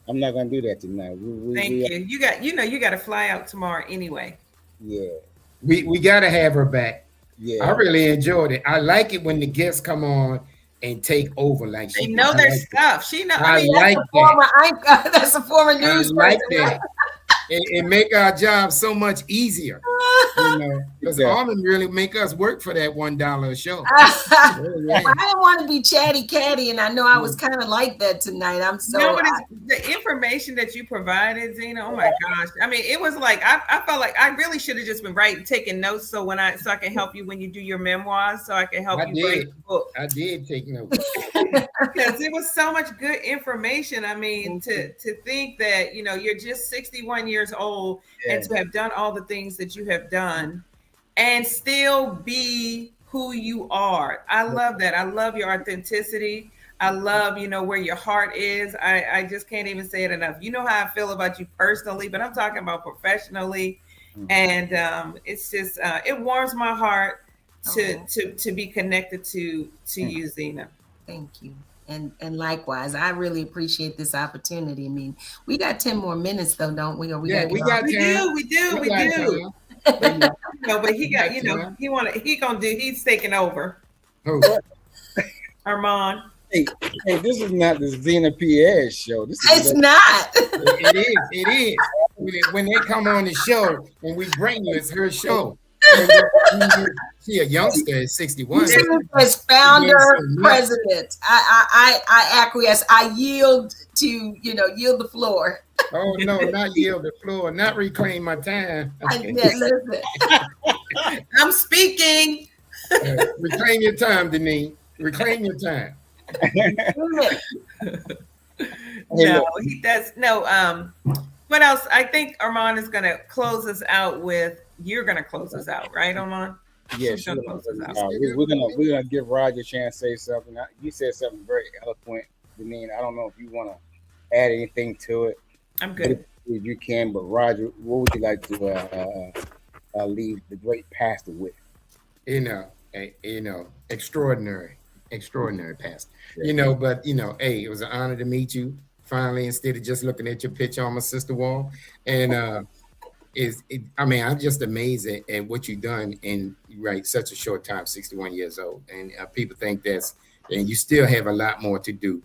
I'm not gonna do that tonight. Thank you. You got to fly out tomorrow anyway. Yeah. We gotta have her back. Yeah. I really enjoyed it. I like it when the guests come on and take over. Like they know their stuff. She know. That's a former news like that. It make our job so much easier, because Armin really make us work for that $1 a show. I didn't want to be chatty catty, and I know I was kind of like that tonight. I'm so. The information that you provided, Zina. Oh my gosh! I mean, it was like I felt like I really should have just been taking notes, so I can help you when you do your memoirs, so I can help you write the book. I did take notes because it was so much good information. I mean, to think that you're just 61 years old and to have done all the things that you have done and still be who you are. I love that. I love your authenticity. I love, where your heart is. I just can't even say it enough. You know how I feel about you personally, but I'm talking about professionally. And it's just it warms my heart to be connected to you, Zina. Thank you. And likewise, I really appreciate this opportunity. I mean, we got 10 more minutes though, don't we? Or we got time. We do. But he got, he's taking over. Oh. Armand. Hey, this is not the Zina Pierre show. It's not. It is. When they come on the show, when we bring you, it's her show. She a youngster at 61. As founder, president, I acquiesce. I yield yield the floor. Oh no, not yield the floor, not reclaim my time. Listen. I'm speaking. Reclaim your time, Denise. Reclaim your time. What else? I think Armand is gonna close us out with. You're gonna close us out, right, Armand? Yes, we're gonna give Roger a chance to say something. You said something very eloquent, Denise. I don't know if you want to add anything to it. I'm good. If you can, but Roger, what would you like to leave the great pastor with? Extraordinary pastor. Yeah. But hey, it was an honor to meet you finally, instead of just looking at your picture on my sister wall. And I'm just amazed at what you've done in such a short time, 61 years old. And people think and you still have a lot more to do.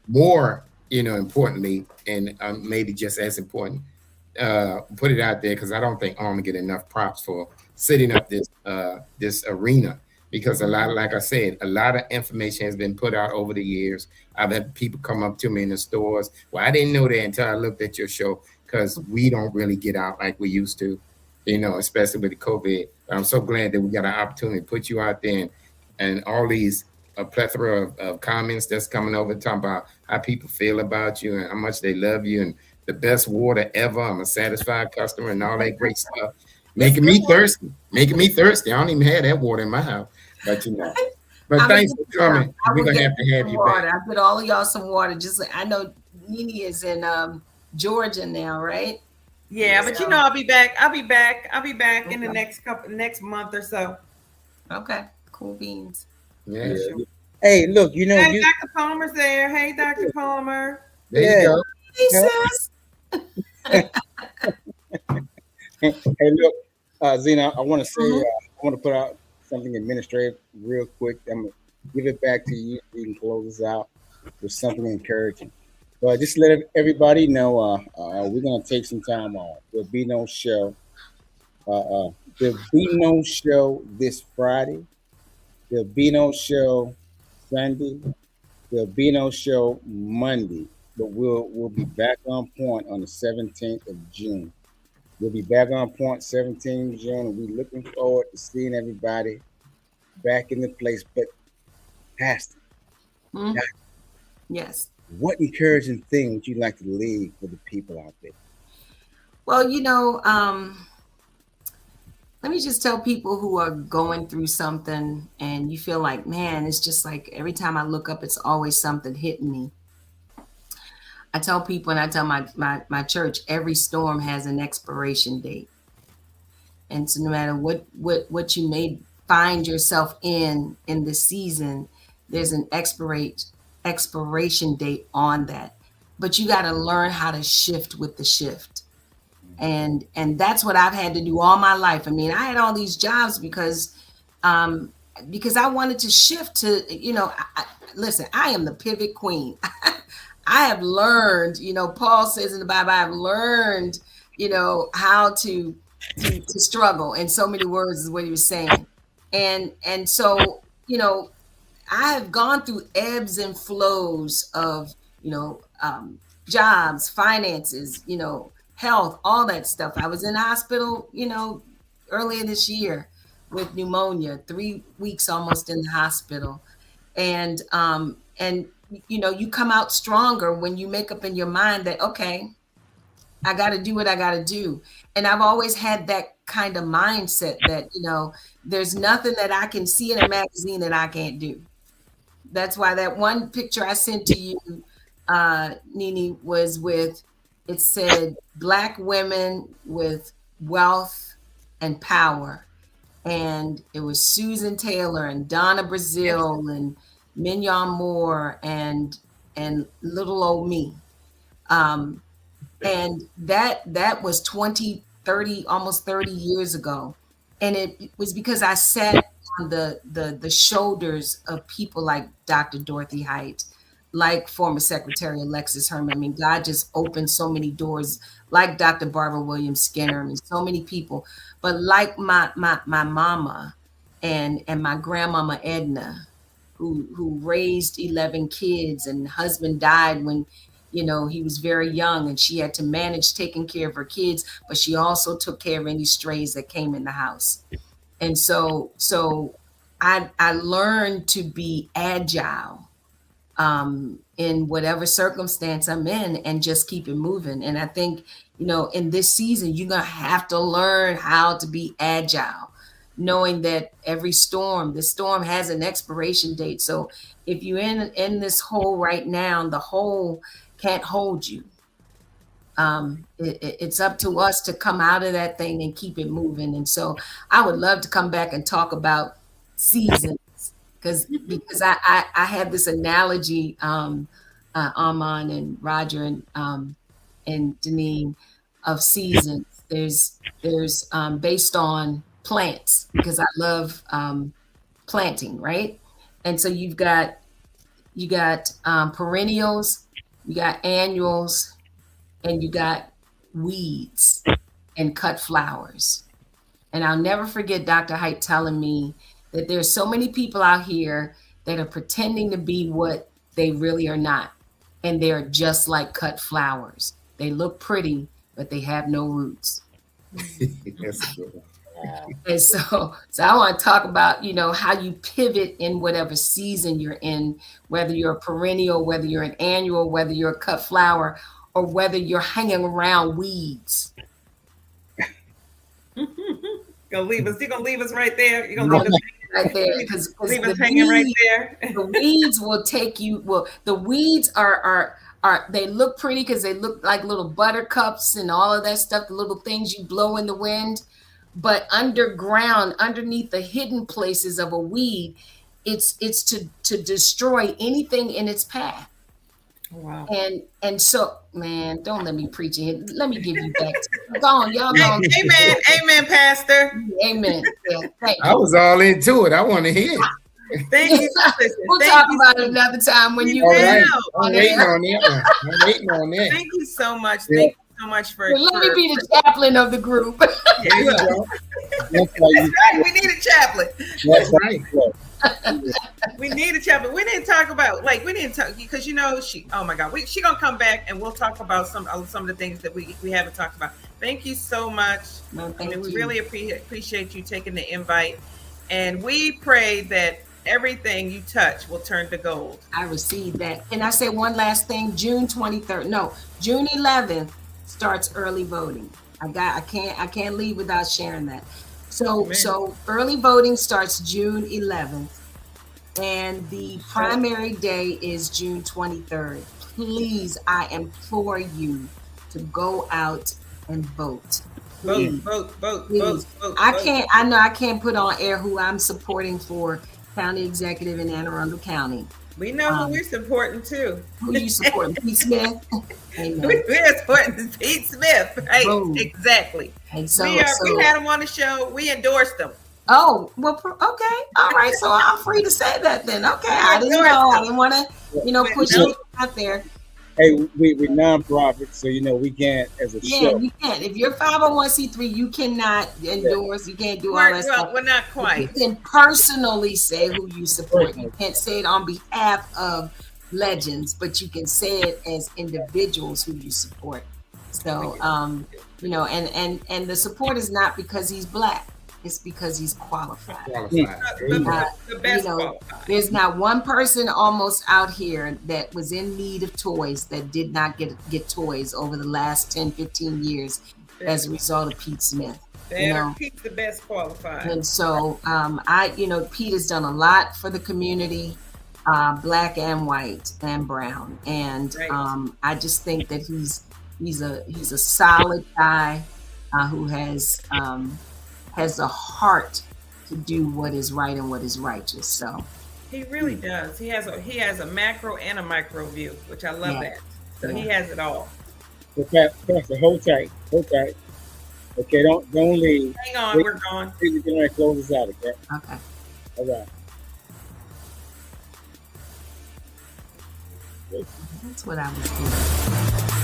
More, importantly, and maybe just as important, put it out there, because I don't think I'm gonna get enough props for setting up this arena, because like I said, a lot of information has been put out over the years. I've had people come up to me in the stores. Well, I didn't know that until I looked at your show, because we don't really get out like we used to, especially with the COVID. But I'm so glad that we got an opportunity to put you out there, and all these a plethora of comments that's coming over talking about how people feel about you and how much they love you, and the best water ever. I'm a satisfied customer and all that great stuff. Making me thirsty. I don't even have that water in my house, but But thanks for coming. We're gonna have to have you back. I put all of y'all some water. Just like I know Nene is in Georgia now, right? Yeah, but I'll be back. I'll be back in the next month or so. Okay, cool beans. Yeah. Sure. Hey, look, Hey, Dr. Palmer's there. Hey, Dr. Palmer. There you go. Hey, sis. Hey, look, Zina, I want to say, I want to put out something administrative real quick. I'm going to give it back to you so you can close us out with something encouraging. But just let everybody know we're going to take some time off. There'll be no show. There'll be no show this Friday. There'll be no show Sunday. There'll be no show Monday. But we'll be back on point on the 17th of June. We'll be back on point 17th of June, and we're looking forward to seeing everybody back in the place. But Pastor, yes. What encouraging thing would you like to leave for the people out there? Well, let me just tell people who are going through something and you feel like, man, it's just like every time I look up, it's always something hitting me. I tell people, and I tell my church, every storm has an expiration date. And so no matter what you may find yourself in this season, there's an expiration date on that. But you got to learn how to shift with the shift. And that's what I've had to do all my life. I mean, I had all these jobs because I wanted to shift to, listen, I am the pivot queen. I have learned, Paul says in the Bible, I've learned, how to struggle. In so many words is what he was saying. And so, I have gone through ebbs and flows of, jobs, finances, health, all that stuff. I was in the hospital, earlier this year with pneumonia, 3 weeks almost in the hospital. And you come out stronger when you make up in your mind that, okay, I got to do what I got to do. And I've always had that kind of mindset that, you know, there's nothing that I can see in a magazine that I can't do. That's why that one picture I sent to you, Nini, was with, it said Black women with wealth and power. And it was Susan Taylor and Donna Brazile and Mignon Moore and little old me. And that was 20, 30, almost 30 years ago. And it was because I sat on the shoulders of people like Dr. Dorothy Height, like former Secretary Alexis Herman. I mean, God just opened so many doors, like Dr. Barbara Williams Skinner, and so many people. But like my mama and my grandmama Edna, who raised 11 kids, and husband died when, you know, he was very young, and she had to manage taking care of her kids, but she also took care of any strays that came in the house. And so I learned to be agile in whatever circumstance I'm in, and just keep it moving. And I think, you know, in this season, you're going to have to learn how to be agile, knowing that this storm has an expiration date. So if you're in this hole right now, the hole can't hold you. It's up to us to come out of that thing and keep it moving. And so I would love to come back and talk about seasons, because I had this analogy, Armand and Roger and Deneen, of seasons. There's based on plants, because I love planting, right? And so you got perennials, you got annuals, and you got weeds and cut flowers. And I'll never forget Dr. Height telling me that there's so many people out here that are pretending to be what they really are not. And they're just like cut flowers. They look pretty, but they have no roots. That's good. And so I want to talk about, you know, how you pivot in whatever season you're in, whether you're a perennial, whether you're an annual, whether you're a cut flower, or whether you're hanging around weeds. You're gonna leave us right there. You're gonna leave us right there, because leave us hanging right there. The weeds will take you. Well, the weeds are they look pretty because they look like little buttercups and all of that stuff, the little things you blow in the wind. But underground, underneath the hidden places of a weed, it's to destroy anything in its path. Wow. And so, man, don't let me preach it. Let me give you back. Go on, y'all. Go on. Amen, Pastor. Amen. Yeah, thank you. I was all into it. I want to hear it. Thank you. We'll talk about it another time when you. All right. I'm waiting on that. Thank you so much. Thank you so much for. Well, let me be the chaplain of the group. There you go. That's right. We need a chaplain. That's right. We need a chaplain. We didn't talk about because, you know, she gonna come back and we'll talk about some of the things that we haven't talked about. Thank you so much. No, thank you. We really appreciate you taking the invite, and we pray that everything you touch will turn to gold. I received that. And I say one last thing, June 11th starts early voting. I can't leave without sharing that. So early voting starts June 11th, and the primary day is June 23rd. Please, I implore you to go out and vote. Vote. I can't put on air who I'm supporting for county executive in Anne Arundel County. We know who we're supporting too. Who you supporting? Pete Smith? We're supporting Pete Smith, right? Boom. Exactly. And so, we had him on the show. We endorsed him. Oh, well, okay. All right. So I'm free to say that then. Okay. I didn't know. I didn't want to, push it out there. Hey, we're nonprofit, so we can't as a show. Yeah, you can't. If you're 501c3, you cannot endorse. You can't do all that stuff. We're not quite. You can personally say who you support. You can't say it on behalf of legends, but you can say it as individuals who you support. So, and the support is not because he's Black. It's because he's qualified. The best qualified. There's not one person almost out here that was in need of toys that did not get toys over the last 10, 15 years as a result of Pete Smith. You know, Pete's the best qualified. and so Pete has done a lot for the community, black and white and brown, and Right. I just think that he's a solid guy who has a heart to do what is right and what is righteous. So he really does. He has a macro and a micro view, which I love that. So he has it all. Okay, Pastor, hold tight. Okay, don't leave. Hang on, we're gone. Please get ready to close this out, okay? Okay. All right. That's what I was doing.